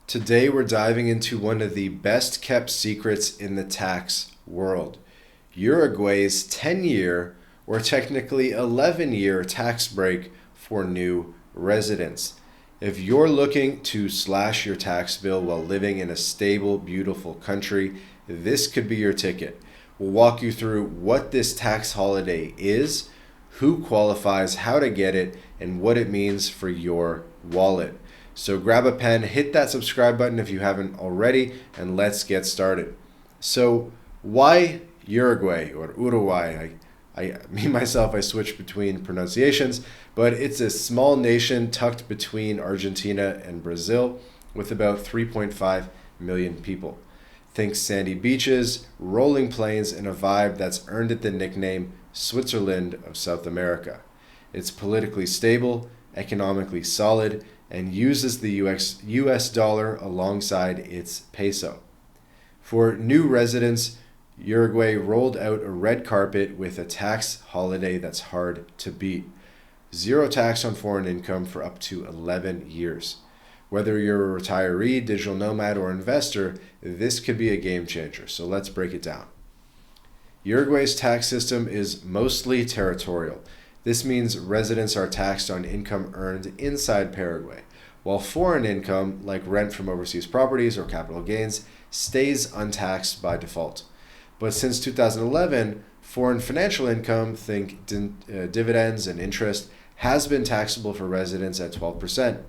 Today we're diving into one of the best kept secrets in the tax world. Uruguay's 10-year, or technically 11-year tax break for new residents. If you're looking to slash your tax bill while living in a stable, beautiful country, this could be your ticket. We'll walk you through what this tax holiday is, who qualifies, how to get it, and what it means for your wallet. So grab a pen, hit that subscribe button if you haven't already, and let's get started. So why Uruguay or Uruguay? I switch between pronunciations, but it's a small nation tucked between Argentina and Brazil with about 3.5 million people. Think sandy beaches, rolling plains, and a vibe that's earned it the nickname Switzerland of South America. It's politically stable, economically solid, and uses the US dollar alongside its peso. For new residents, Uruguay rolled out a red carpet with a tax holiday that's hard to beat. Zero tax on foreign income for up to 11 years. Whether you're a retiree, digital nomad, or investor, this could be a game changer. So let's break it down. Uruguay's tax system is mostly territorial. This means residents are taxed on income earned inside Paraguay, while foreign income, like rent from overseas properties or capital gains, stays untaxed by default. But since 2011, foreign financial income, think dividends and interest, has been taxable for residents at 12%.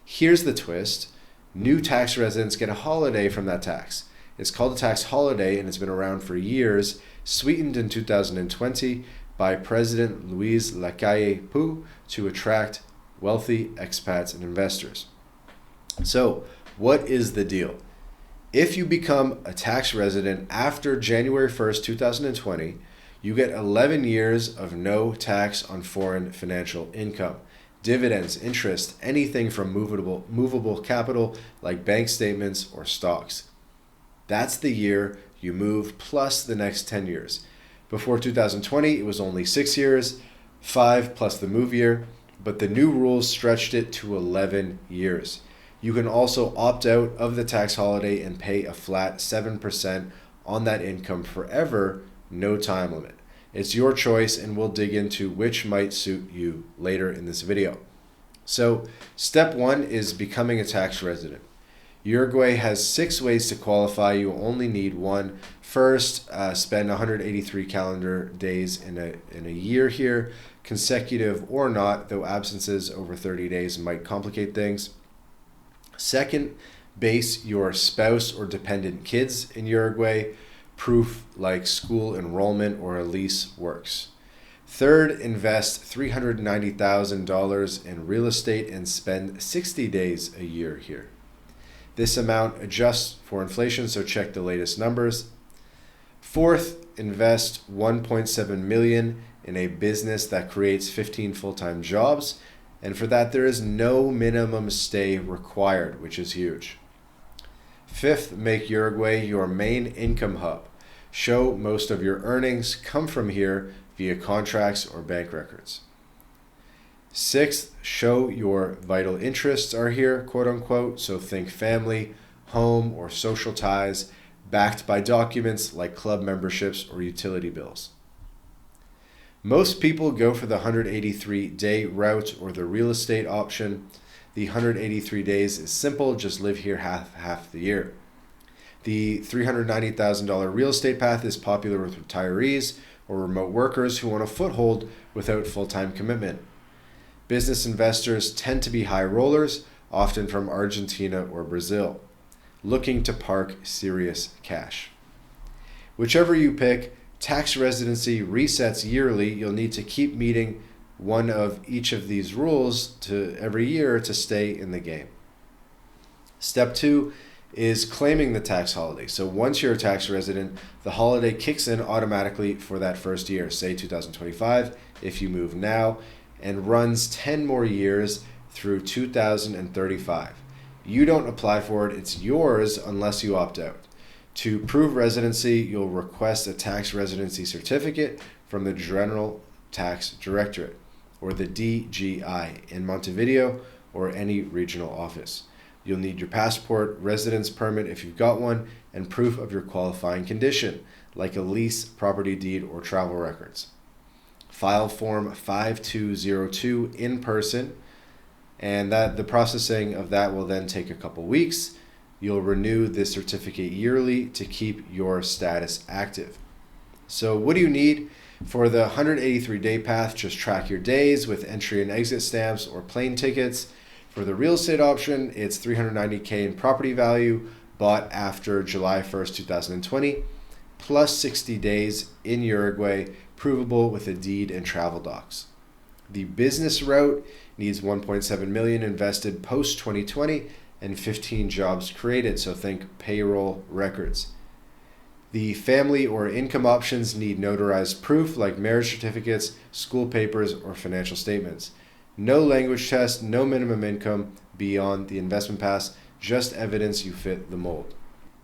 Here's the twist. New tax residents get a holiday from that tax. It's called a tax holiday, and it's been around for years, sweetened in 2020 by President Luis Lacalle Pou to attract wealthy expats and investors. So, what is the deal? If you become a tax resident after January 1st, 2020, you get 11 years of no tax on foreign financial income, dividends, interest, anything from movable capital like bank statements or stocks. That's the year you move plus the next 10 years. Before 2020, it was only 6 years, 5 plus the move year, but the new rules stretched it to 11 years. You can also opt out of the tax holiday and pay a flat 7% on that income forever, no time limit. It's your choice, and we'll dig into which might suit you later in this video. So, step 1 is becoming a tax resident. Uruguay has 6 ways to qualify. You only need one. First, spend 183 calendar days in a year here, consecutive or not, though absences over 30 days might complicate things. Second, base your spouse or dependent kids in Uruguay. Proof like school enrollment or a lease works. Third, invest $390,000 in real estate and spend 60 days a year here. This amount adjusts for inflation, so check the latest numbers. Fourth, invest $1.7 million in a business that creates 15 full-time jobs, and for that there is no minimum stay required, which is huge. Fifth, make Uruguay your main income hub. Show most of your earnings come from here via contracts or bank records. Sixth, show your vital interests are here, quote unquote, so think family, home, or social ties, backed by documents like club memberships or utility bills. Most people go for the 183-day route or the real estate option. The 183 days is simple, just live here half the year. The $390,000 real estate path is popular with retirees or remote workers who want a foothold without full-time commitment. Business investors tend to be high rollers, often from Argentina or Brazil, looking to park serious cash. Whichever you pick, tax residency resets yearly. You'll need to keep meeting one of each of these rules every year to stay in the game. Step 2 is claiming the tax holiday. So once you're a tax resident, the holiday kicks in automatically for that first year, say 2025, if you move now, and runs 10 more years through 2035. You don't apply for it, it's yours unless you opt out. To prove residency, you'll request a tax residency certificate from the General Tax Directorate, or the DGI, in Montevideo or any regional office. You'll need your passport, residence permit if you've got one, and proof of your qualifying condition, like a lease, property deed, or travel records. File Form 5202 in person, and the processing of that will then take a couple weeks. You'll renew this certificate yearly to keep your status active. So what do you need? For the 183-day path, just track your days with entry and exit stamps or plane tickets. For the real estate option, it's $390K in property value bought after July 1st, 2020, plus 60 days in Uruguay, provable with a deed and travel docs. The business route needs $1.7 million invested post 2020 and 15 jobs created, so think payroll records. The family or income options need notarized proof like marriage certificates, school papers, or financial statements. No language test, no minimum income beyond the investment pass, just evidence you fit the mold.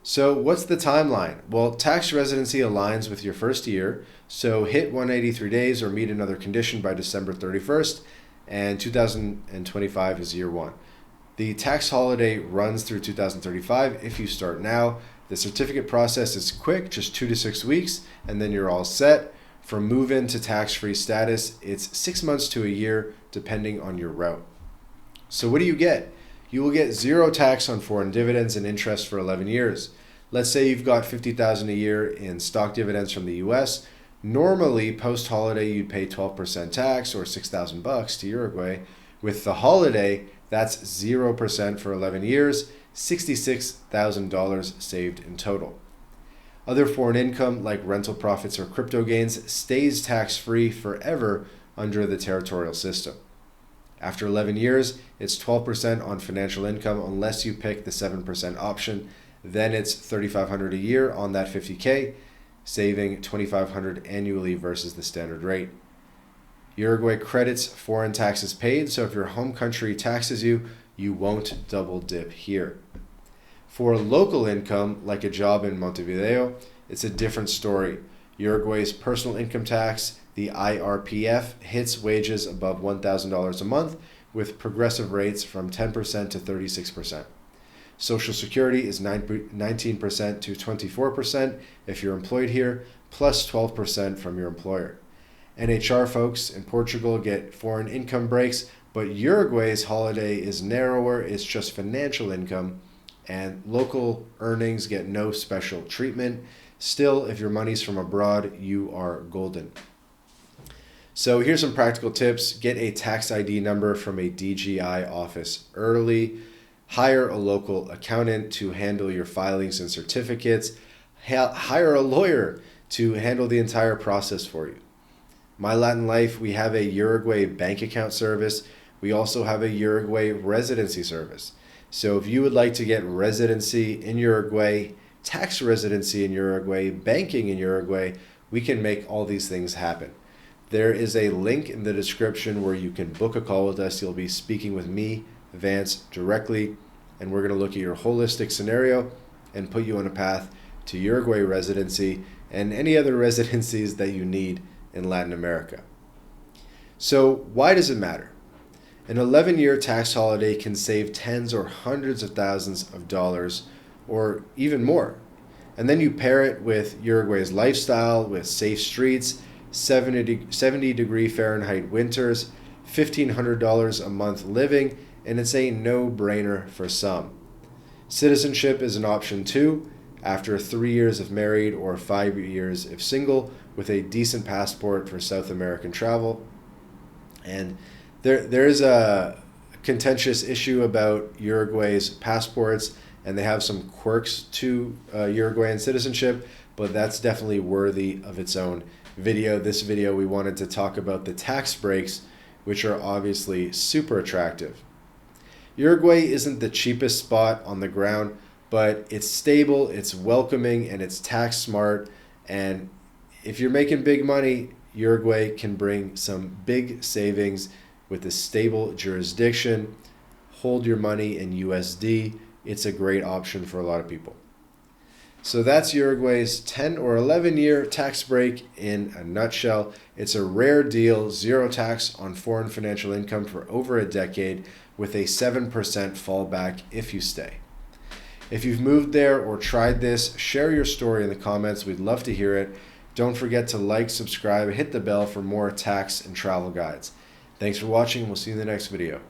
So what's the timeline? Well, tax residency aligns with your first year, so hit 183 days or meet another condition by December 31st, and 2025 is year one. The tax holiday runs through 2035 if you start now. The certificate process is quick, just 2 to 6 weeks, and then you're all set. From move-in to tax-free status, it's 6 months to a year, depending on your route. So what do you get? You will get zero tax on foreign dividends and interest for 11 years. Let's say you've got $50,000 a year in stock dividends from the US. Normally, post-holiday, you'd pay 12% tax or $6,000 to Uruguay. With the holiday, that's 0% for 11 years, $66,000 saved in total. Other foreign income like rental profits or crypto gains stays tax-free forever under the territorial system. After 11 years, it's 12% on financial income unless you pick the 7% option. Then it's $3,500 a year on that $50K, saving $2,500 annually versus the standard rate. Uruguay credits foreign taxes paid, so if your home country taxes you, you won't double dip here. For local income, like a job in Montevideo, it's a different story. Uruguay's personal income tax, the IRPF, hits wages above $1,000 a month with progressive rates from 10% to 36%. Social Security is 19% to 24% if you're employed here, plus 12% from your employer. NHR folks in Portugal get foreign income breaks, but Uruguay's holiday is narrower, it's just financial income, and local earnings get no special treatment. Still, if your money's from abroad, you are golden. So here's some practical tips. Get a tax ID number from a DGI office early. Hire a local accountant to handle your filings and certificates. Hire a lawyer to handle the entire process for you. MyLatinLife, we have a Uruguay bank account service. We also have a Uruguay residency service. So if you would like to get residency in Uruguay, tax residency in Uruguay, banking in Uruguay, we can make all these things happen. There is a link in the description where you can book a call with us. You'll be speaking with me, Vance, directly, and we're going to look at your holistic scenario and put you on a path to Uruguay residency and any other residencies that you need in Latin America. So why does it matter? An 11-year tax holiday can save tens or hundreds of thousands of dollars or even more. And then you pair it with Uruguay's lifestyle with safe streets, 70-degree Fahrenheit winters, $1,500 a month living, and it's a no-brainer for some. Citizenship is an option too, after 3 years if married or 5 years if single, with a decent passport for South American travel. And there's a contentious issue about Uruguay's passports, and they have some quirks to Uruguayan citizenship, but that's definitely worthy of its own video. This video, we wanted to talk about the tax breaks, which are obviously super attractive. Uruguay isn't the cheapest spot on the ground, but it's stable, it's welcoming, and it's tax smart. And if you're making big money, Uruguay can bring some big savings with a stable jurisdiction. Hold your money in USD. It's a great option for a lot of people. So that's Uruguay's 10 or 11 year tax break in a nutshell. It's a rare deal, zero tax on foreign financial income for over a decade with a 7% fallback if you stay. If you've moved there or tried this, share your story in the comments. We'd love to hear it. Don't forget to like, subscribe, hit the bell for more tax and travel guides. Thanks for watching. We'll see you in the next video.